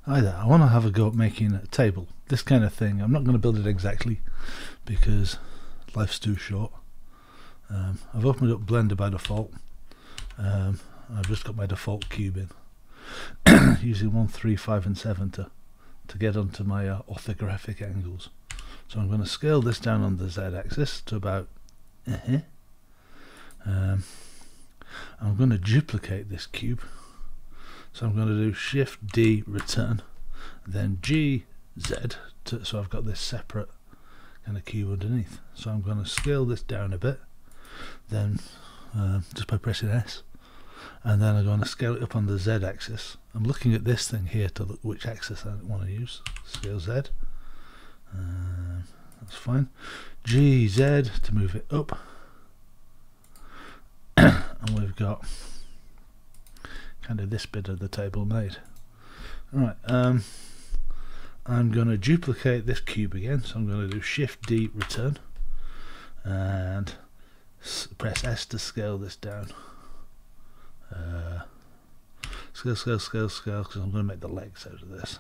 Hi there, I want to have a go at making a table. This kind of thing, I'm not going to build it exactly because life's too short. I've opened up Blender by default. I've just got my default cube in using 1, 3, 5 and 7 to get onto my orthographic angles. So I'm going to scale this down on the z-axis to about I'm going to duplicate this cube. So I'm going to do Shift D, return, then G, Z, so I've got this separate kind of cube underneath. So I'm going to scale this down a bit, then just by pressing S, and then I'm going to scale it up on the Z axis. I'm looking at this thing here to look which axis I want to use. Scale Z, that's fine. G, Z to move it up, and we've got kind of this bit of the table made. Alright, I'm going to duplicate this cube again, so I'm going to do Shift D, return, and press S to scale this down. Scale, because I'm going to make the legs out of this.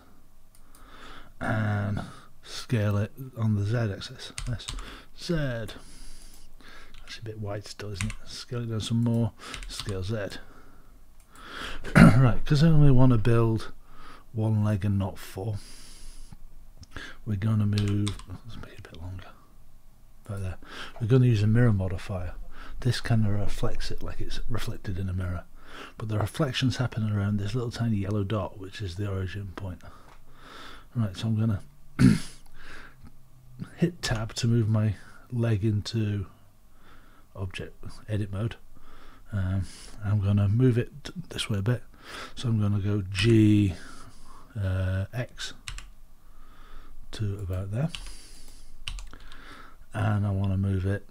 And scale it on the Z axis. Yes. Z. That's a bit wide still, isn't it? Scale it down some more. Scale Z. Right, because I only want to build one leg and not 4, we're going to move, let's make it a bit longer, about there. We're going to use a mirror modifier. This kind of reflects it like it's reflected in a mirror, but the reflections happen around this little tiny yellow dot, which is the origin point. Right, so I'm going to hit tab to move my leg into object edit mode. I'm going to move it this way a bit, so I'm going to go G X to about there, and I want to move it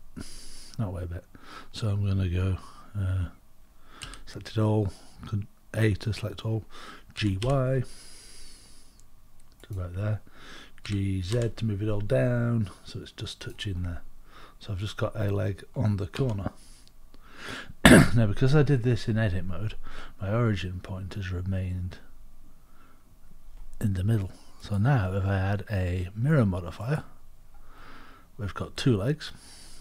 that way a bit, so I'm going to go select it all, A to select all, G Y to about there, G Z to move it all down so it's just touching there. So I've just got a leg on the corner. Now, because I did this in edit mode, my origin point has remained in the middle. So now if I add a mirror modifier, we've got 2 legs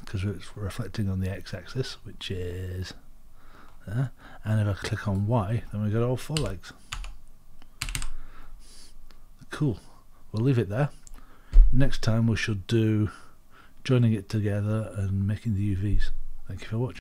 because it's reflecting on the x-axis, which is there, and if I click on Y, then we've got all 4 legs. Cool. We'll leave it there. Next time we should do joining it together and making the UVs. Thank you for watching.